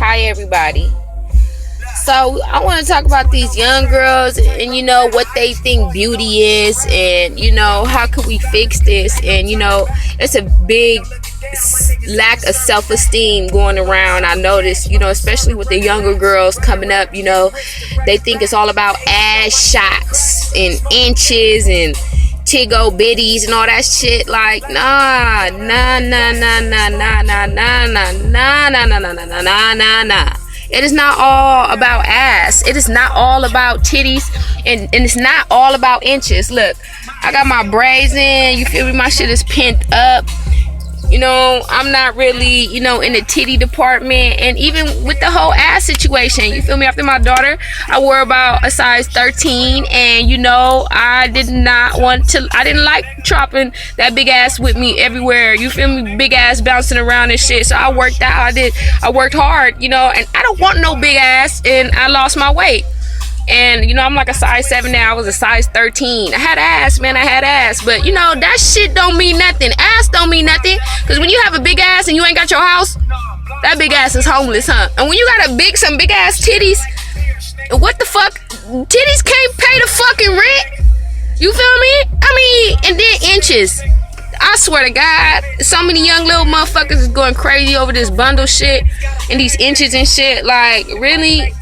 Hi everybody. So I want to talk about these young girls and what they think beauty is, and how can we fix this. And it's a big lack of self-esteem going around. I noticed, especially with the younger girls coming up, they think it's all about ass shots and inches and tiggo bitties and all that shit. Like, nah. It is not all about ass. It is not all about titties, and it's not all about inches. Look, I got my braids in, you feel me? My shit is pent up. I'm not really, in the titty department. And even with the whole ass situation, you feel me? After my daughter, I wore about a size 13. And, I didn't like dropping that big ass with me everywhere. You feel me? Big ass bouncing around and shit. So I worked out. I worked hard, and I don't want no big ass. And I lost my weight. And, I'm like a size 7 now. I was a size 13. I had ass, man. I had ass. But, that shit don't mean nothing. Ass don't mean nothing. Because when you have a big ass and you ain't got your house, that big ass is homeless, huh? And when you got some big ass titties, what the fuck? Titties can't pay the fucking rent. You feel me? And then inches. I swear to God, so many young little motherfuckers is going crazy over this bundle shit and these inches and shit. Like, really?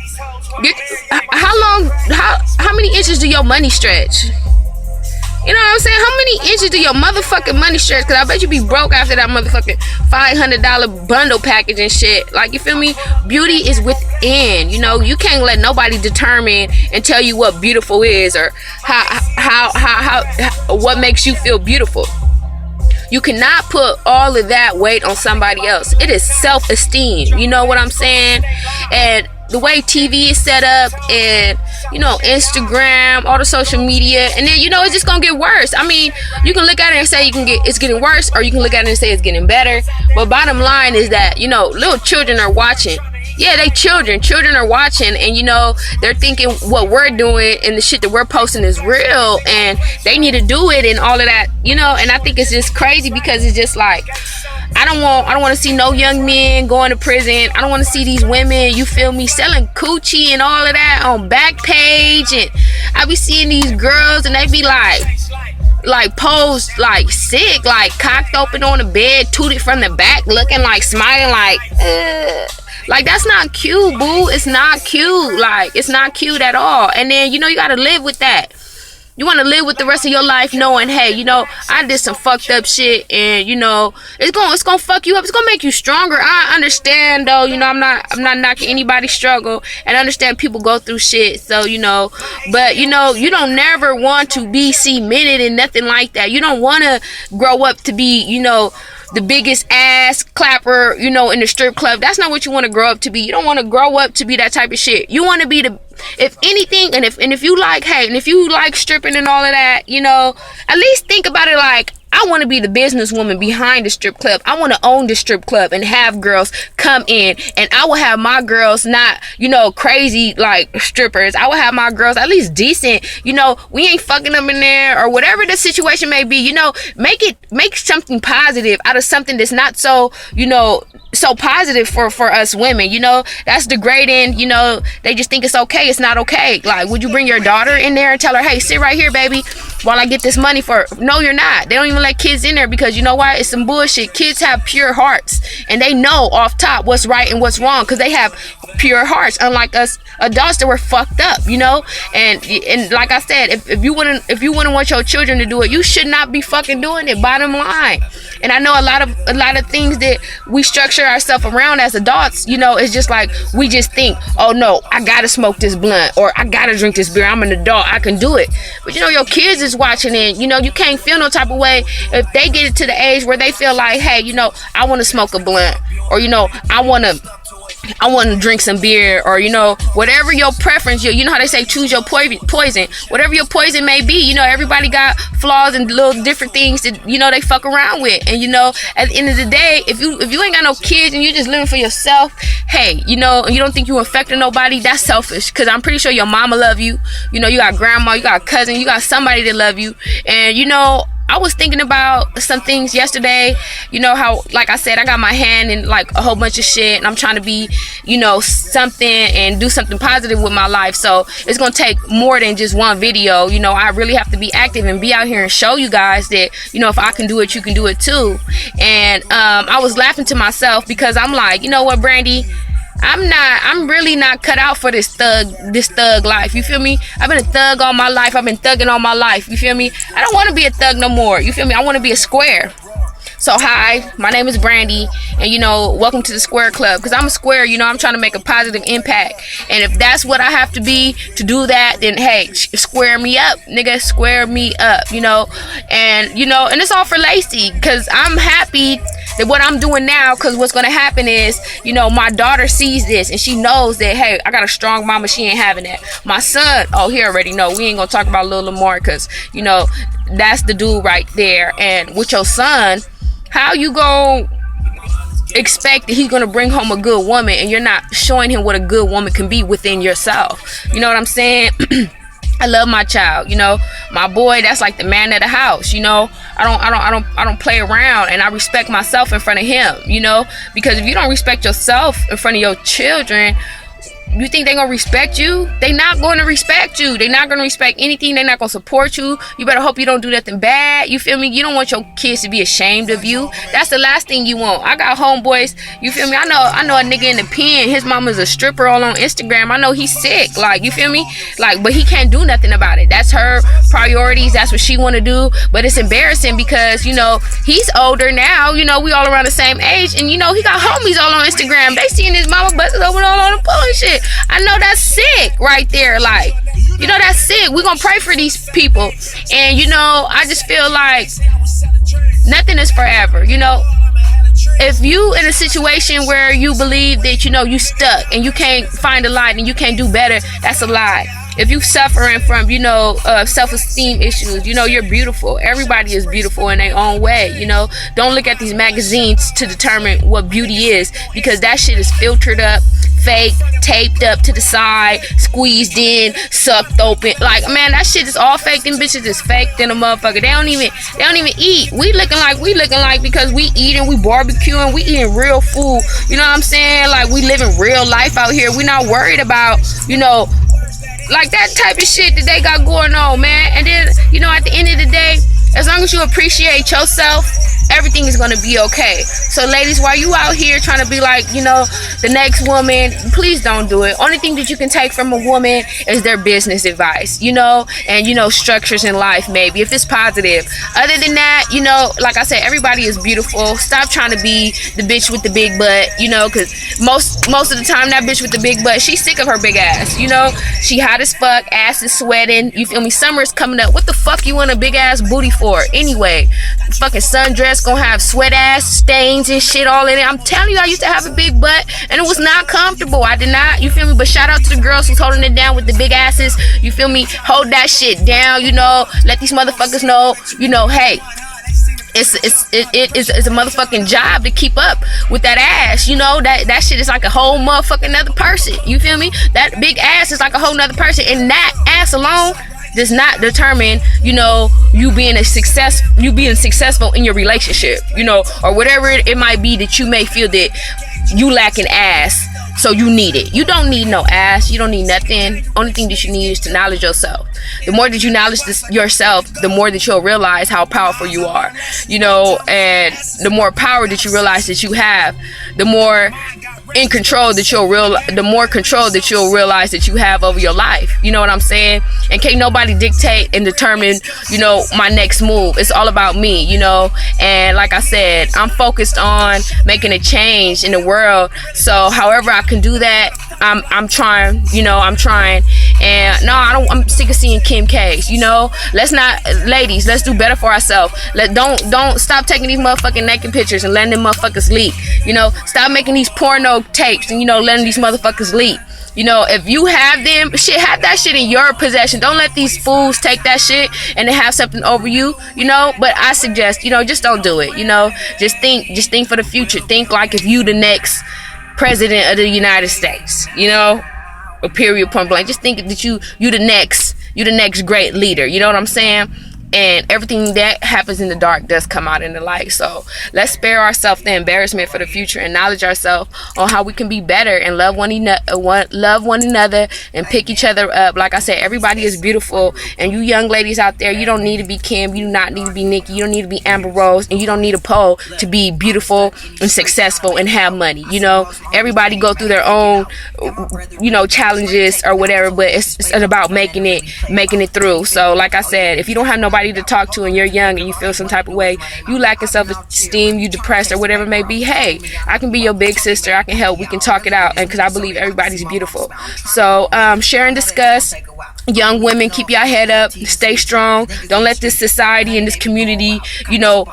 How many inches do your money stretch? You know what I'm saying? How many inches do your motherfucking money stretch? Because I bet you be broke after that motherfucking $500 bundle package and shit. Like, you feel me? Beauty is within. You can't let nobody determine and tell you what beautiful is, or how what makes you feel beautiful. You cannot put all of that weight on somebody else. It is self-esteem. You know what I'm saying? And the way TV is set up, and Instagram, all the social media, and then it's just gonna get worse. You can look at it and say it's getting worse, or you can look at it and say it's getting better. But bottom line is that little children are watching. Yeah, they children are watching, and they're thinking what we're doing and the shit that we're posting is real, and they need to do it and all of that. And I think it's just crazy, because it's just like, I don't want to see no young men going to prison. I don't want to see these women, you feel me, selling coochie and all of that on Backpage. And I be seeing these girls and they be like posed like sick, like cocked open on the bed, tooted from the back, looking like, smiling like, like, that's not cute, boo. It's not cute. Like, it's not cute at all. And then, you gotta live with that. You want to live with the rest of your life knowing, hey, I did some fucked up shit, and it's gonna fuck you up. It's gonna make you stronger. I understand, though. I'm not knocking anybody's struggle, and I understand people go through shit. So but you don't never want to be cemented in nothing like that. You don't want to grow up to be, the biggest ass clapper, in the strip club. That's not what you want to grow up to be. You don't want to grow up to be that type of shit. You want to be if anything, and if you like stripping and all of that, at least think about it like, I want to be the businesswoman behind the strip club. I want to own the strip club and have girls come in, and I will have my girls not, crazy like strippers. I will have my girls at least decent. We ain't fucking them in there, or whatever the situation may be. Make something positive out of something that's not so, so positive for us women. That's degrading. They just think it's okay. It's not okay. Like, would you bring your daughter in there and tell her, hey, sit right here, baby, while I get this money for? No, you're not. They don't even let kids in there, because you know why? It's some bullshit. Kids have pure hearts, and they know off top what's right and what's wrong, because they have pure hearts, unlike us adults that were fucked up. And like I said, if you wouldn't want your children to do it, you should not be fucking doing it. Bottom line. And I know a lot of things that we structure ourselves around as adults, it's just like, we just think, oh no, I gotta smoke this blunt, or I gotta drink this beer, I'm an adult, I can do it. But your kids is watching, and you can't feel no type of way if they get it to the age where they feel like, hey, I want to smoke a blunt, or I want to drink some beer, or whatever your preference. How they say, choose your poison. Whatever your poison may be, everybody got flaws and little different things that they fuck around with. And at the end of the day, if you ain't got no kids and you just living for yourself, hey, and you don't think you affecting nobody, that's selfish. Because I'm pretty sure your mama love you. You got grandma, you got cousin, you got somebody that love you. And I was thinking about some things yesterday. You know how, like I said, I got my hand in like a whole bunch of shit, and I'm trying to be, you know, something and do something positive with my life. So it's gonna take more than just one video. You know, I really have to be active and be out here and show you guys that, you know, if I can do it, you can do it too. And I was laughing to myself because I'm like, you know what, Brandy, I'm really not cut out for this thug life. You feel me? I've been a thug all my life. I've been thugging all my life. You feel me? I don't want to be a thug no more. You feel me? I want to be a square. So hi, my name is Brandy, and you know, welcome to the Square Club, because I'm a square. You know, I'm trying to make a positive impact, and if that's what I have to be to do that, then hey, square me up, nigga, square me up. You know, and it's all for Lacey, because I'm happy that what I'm doing now, because what's gonna happen is, you know, my daughter sees this and she knows that, hey, I got a strong mama, she ain't having that. My son, oh, he already know. We ain't gonna talk about Lola Marcus, you know, that's the dude right there. And with your son, how you gonna expect that he's gonna bring home a good woman and you're not showing him what a good woman can be within yourself? You know what I'm saying? I love my child, you know, my boy, that's like the man of the house, you know. I don't play around, and I respect myself in front of him, you know, because if you don't respect yourself in front of your children, you think they're gonna respect you? They not gonna respect you. They not gonna respect anything. They're not gonna support you. You better hope you don't do nothing bad. You feel me? You don't want your kids to be ashamed of you. That's the last thing you want. I got homeboys, you feel me? I know a nigga in the pen, his mama's a stripper all on Instagram. I know he's sick, like, you feel me? Like, but he can't do nothing about it. That's her priorities. That's what she wanna do. But it's embarrassing because, you know, he's older now. You know, we all around the same age, and you know, he got homies all on Instagram. They seeing his mama busting open all on the pole and shit. I know that's sick right there. Like, you know, that's sick. We're gonna pray for these people. And you know, I just feel like nothing is forever. You know, if you in a situation where you believe that, you know, you stuck and you can't find a light and you can't do better, that's a lie. If you suffering from, you know, self-esteem issues, you know, you're beautiful. Everybody is beautiful in their own way, you know. Don't look at these magazines to determine what beauty is, because that shit is filtered up, fake, taped up to the side, squeezed in, sucked open. Like, man, that shit is all fake. Them bitches is fake than a motherfucker. They don't even eat. We looking like because we eating, we barbecuing, we eating real food. You know what I'm saying? Like, we living real life out here. We not worried about, you know, like that type of shit that they got going on, man. And then, you know, at the end of the day, as long as you appreciate yourself, everything is gonna be okay. So ladies, while you out here trying to be like, you know, the next woman, please don't do it. Only thing that you can take from a woman is their business advice, you know, and, you know, structures in life, maybe, if it's positive. Other than that, you know, like I said, everybody is beautiful. Stop trying to be the bitch with the big butt, you know, because most of the time that bitch with the big butt, she's sick of her big ass, you know. She hot as fuck, ass is sweating, you feel me? Summer is coming up. What the fuck you want a big ass booty for anyway? Fucking sundress gonna have sweat ass stains and shit all in it. I'm telling you, I used to have a big butt and it was not comfortable. I did not, you feel me? But shout out to the girls who's holding it down with the big asses. You feel me? Hold that shit down, you know. Let these motherfuckers know, you know, hey, it's a motherfucking job to keep up with that ass, you know. That shit is like a whole motherfucking other person. You feel me? That big ass is like a whole nother person, and that ass alone does not determine, you know, you being successful in your relationship, you know, or whatever it might be that you may feel that you lack an ass, so you need it. You don't need no ass. You don't need nothing. Only thing that you need is to knowledge yourself. The more that you knowledge yourself, the more that you'll realize how powerful you are, you know. And the more power that you realize that you have, the more control that you'll realize that you have over your life. You know what I'm saying? And can't nobody dictate and determine, you know, my next move. It's all about me, you know. And like I said, I'm focused on making a change in the world. So however I can do that, I'm trying, you know. I'm trying. And no, I'm sick of seeing Kim K's, you know. Ladies, let's do better for ourselves. Don't stop taking these motherfucking naked pictures and letting them motherfuckers leak, you know. Stop making these porno tapes and, you know, letting these motherfuckers leak. You know, if you have them, shit, have that shit in your possession. Don't let these fools take that shit and then have something over you, you know. But I suggest, you know, just don't do it, you know. Just think for the future. Think like if you the next president of the United States, you know, a period point blank. Just think that you the next great leader, you know what I'm saying? and everything that happens in the dark does come out in the light. So let's spare ourselves the embarrassment for the future, and knowledge ourselves on how we can be better and love one another and pick each other up. Like I said, everybody is beautiful, and you young ladies out there, you don't need to be Kim, you do not need to be Nikki, you don't need to be Amber Rose, and you don't need a pole to be beautiful and successful and have money. You know, everybody go through their own, you know, challenges or whatever, but it's about making it through. So like I said, if you don't have nobody to talk to and you're young and you feel some type of way, you lacking self-esteem, you depressed or whatever it may be, hey, I can be your big sister, I can help, we can talk it out, and because I believe everybody's beautiful. So share and discuss. Young women, keep your head up, stay strong. Don't let this society and this community, you know,